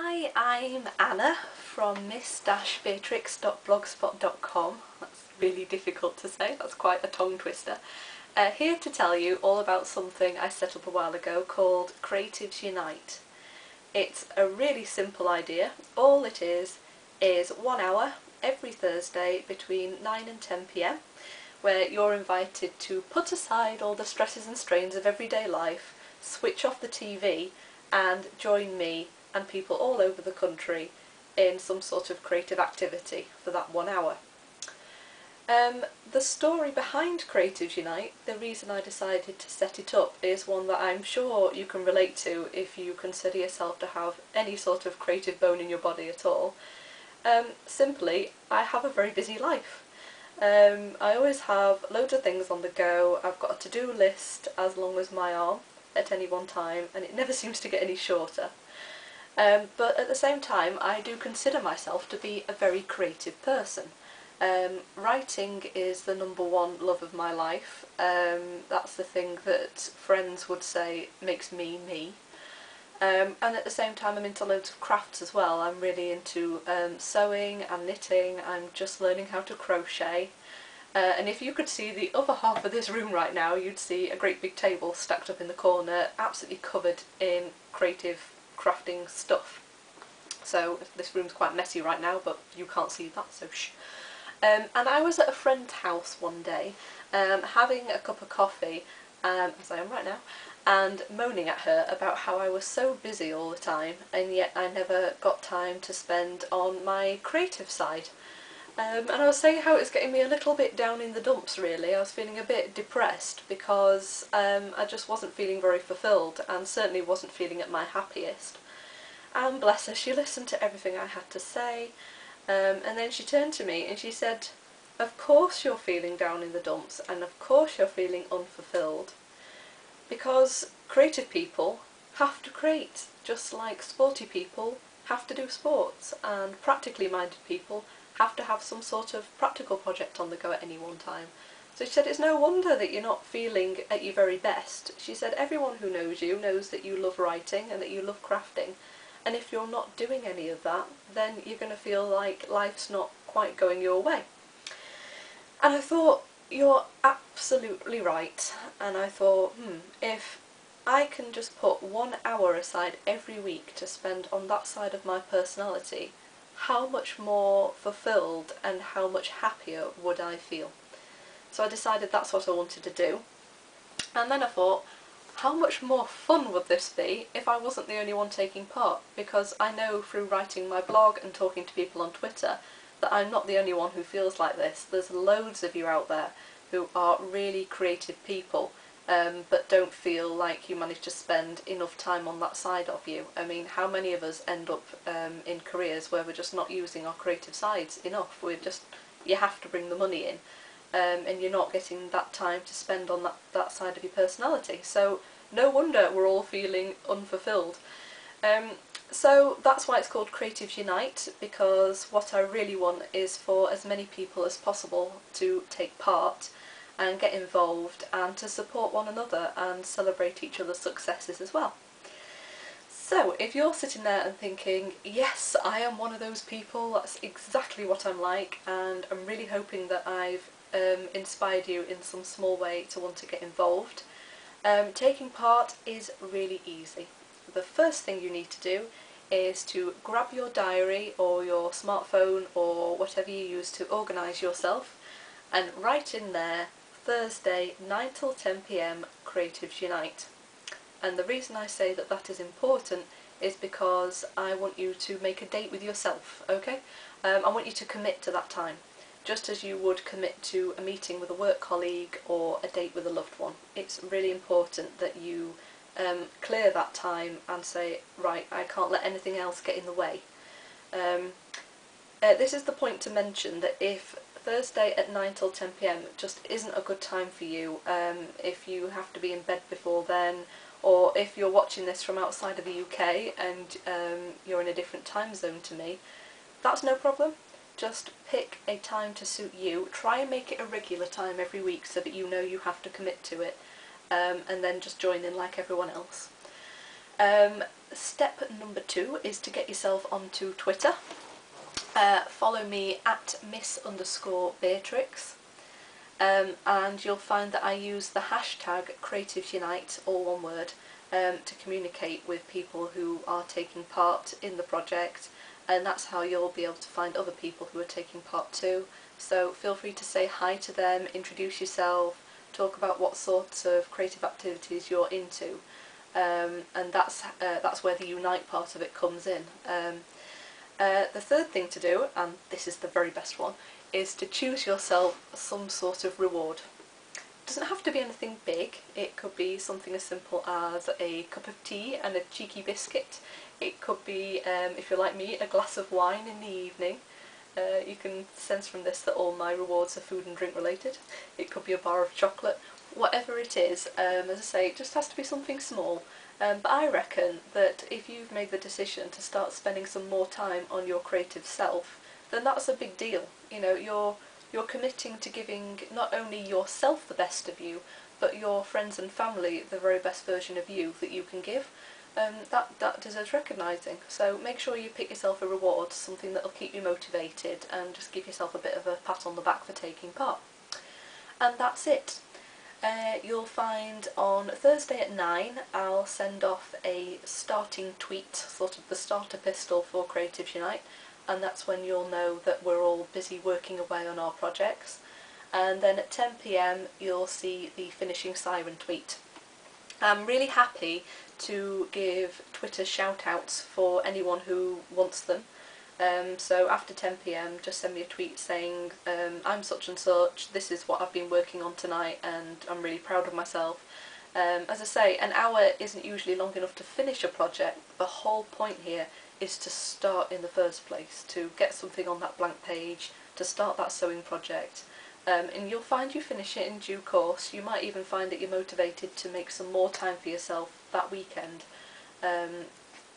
Hi, I'm Anna from miss-beatrix.blogspot.com. That's really difficult to say, that's quite a tongue twister. Here to tell you all about something I set up a while ago called Creatives Unite. It's a really simple idea. All it is 1 hour every Thursday between 9 and 10 PM, where you're invited to put aside all the stresses and strains of everyday life, switch off the TV and join me and people all over the country in some sort of creative activity for that 1 hour. The story behind Creatives Unite, the reason I decided to set it up, is one that I'm sure you can relate to if you consider yourself to have any sort of creative bone in your body at all. Simply, I have a very busy life. I always have loads of things on the go. I've got a to-do list as long as my arm at any one time, and it never seems to get any shorter. But at the same time, I do consider myself to be a very creative person. Writing is the #1 love of my life. That's the thing that friends would say makes me me. And at the same time I'm into loads of crafts as well. I'm really into sewing and knitting. I'm just learning how to crochet. And if you could see the other half of this room right now, you'd see a great big table stacked up in the corner, absolutely covered in creative crafting stuff. So this room's quite messy right now, but you can't see that, so shh. And I was at a friend's house one day, having a cup of coffee, as I am right now, and moaning at her about how I was so busy all the time, and yet I never got time to spend on my creative side. And I was saying how it was getting me a little bit down in the dumps really. I was feeling a bit depressed because I just wasn't feeling very fulfilled and certainly wasn't feeling at my happiest. And bless her, she listened to everything I had to say, and then she turned to me and she said, "Of course you're feeling down in the dumps and of course you're feeling unfulfilled, because creative people have to create, just like sporty people have to do sports, and practically minded people have to have some sort of practical project on the go at any one time." So she said it's no wonder that you're not feeling at your very best. She said everyone who knows you knows that you love writing and that you love crafting, and if you're not doing any of that, then you're going to feel like life's not quite going your way. And I thought, you're absolutely right. And I thought, if I can just put 1 hour aside every week to spend on that side of my personality, how much more fulfilled and how much happier would I feel? So I decided that's what I wanted to do. And then I thought, how much more fun would this be if I wasn't the only one taking part? Because I know through writing my blog and talking to people on Twitter that I'm not the only one who feels like this. There's loads of you out there who are really creative people, but don't feel like you manage to spend enough time on that side of you. I mean, how many of us end up in careers where we're just not using our creative sides enough? You have to bring the money in, and you're not getting that time to spend on that side of your personality. So no wonder we're all feeling unfulfilled. So that's why it's called Creatives Unite, because what I really want is for as many people as possible to take part and get involved and to support one another and celebrate each other's successes as well. So if you're sitting there and thinking, yes, I am one of those people, that's exactly what I'm like, and I'm really hoping that I've inspired you in some small way to want to get involved, taking part is really easy. The first thing you need to do is to grab your diary or your smartphone or whatever you use to organise yourself and write in there Thursday 9 till 10 PM Creatives Unite. And the reason I say that that is important is because I want you to make a date with yourself, okay? I want you to commit to that time, just as you would commit to a meeting with a work colleague or a date with a loved one. It's really important that you clear that time and say, right, I can't let anything else get in the way. This is the point to mention that if Thursday at 9 till 10 PM just isn't a good time for you, if you have to be in bed before then, or if you're watching this from outside of the UK and you're in a different time zone to me, that's no problem. Just pick a time to suit you. Try and make it a regular time every week so that you know you have to commit to it, and then just join in like everyone else. Step number 2 is to get yourself onto Twitter. Follow me at miss_Beatrix, and you'll find that I use the hashtag CreativeUnite, all one word, to communicate with people who are taking part in the project, and that's how you'll be able to find other people who are taking part too. So feel free to say hi to them, introduce yourself, talk about what sorts of creative activities you're into, and that's where the unite part of it comes in. The third thing to do, and this is the very best one, is to choose yourself some sort of reward. It doesn't have to be anything big. It could be something as simple as a cup of tea and a cheeky biscuit. It could be, if you're like me, a glass of wine in the evening. You can sense from this that all my rewards are food and drink related. It could be a bar of chocolate. Whatever it is, as I say, it just has to be something small. But I reckon that if you've made the decision to start spending some more time on your creative self, then that's a big deal. You know, you're committing to giving not only yourself the best of you, but your friends and family the very best version of you that you can give. That deserves recognising. So make sure you pick yourself a reward, something that'll keep you motivated, and just give yourself a bit of a pat on the back for taking part. And that's it. You'll find on Thursday at 9 I'll send off a starting tweet, sort of the starter pistol for Creatives Unite, and that's when you'll know that we're all busy working away on our projects. And then at 10 PM you'll see the finishing siren tweet. I'm really happy to give Twitter shout-outs for anyone who wants them. So after 10 PM just send me a tweet saying I'm such and such, this is what I've been working on tonight and I'm really proud of myself. As I say, an hour isn't usually long enough to finish a project. The whole point here is to start in the first place, to get something on that blank page, to start that sewing project. And you'll find you finish it in due course. You might even find that you're motivated to make some more time for yourself that weekend.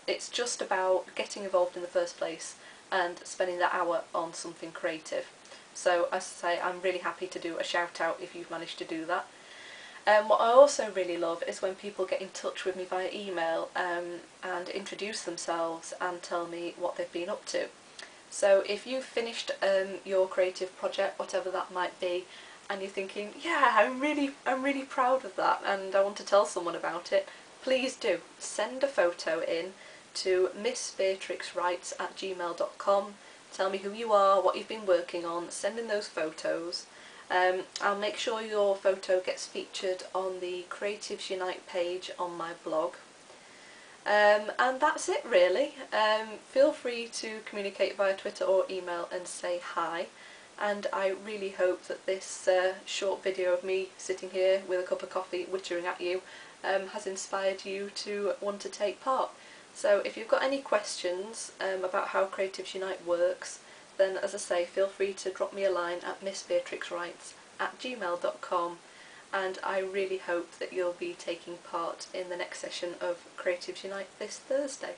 It's just about getting involved in the first place and spending that hour on something creative. So as I say, I'm really happy to do a shout out if you've managed to do that. What I also really love is when people get in touch with me via email and introduce themselves and tell me what they've been up to. So if you've finished your creative project, whatever that might be, and you're thinking, yeah, I'm really proud of that and I want to tell someone about it, please do. Send a photo in to missbeatrixwrites@gmail.com. Tell me who you are, what you've been working on, send in those photos. I'll make sure your photo gets featured on the Creatives Unite page on my blog. And that's it really. Feel free to communicate via Twitter or email and say hi. And I really hope that this short video of me sitting here with a cup of coffee wittering at you has inspired you to want to take part. So if you've got any questions about how Creatives Unite works, then as I say, feel free to drop me a line at missbeatrixwrites@gmail.com, and I really hope that you'll be taking part in the next session of Creatives Unite this Thursday.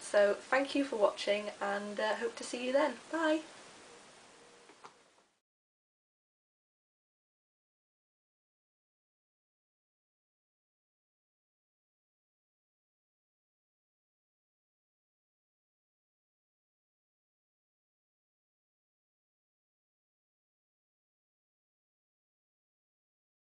So thank you for watching and hope to see you then. Bye!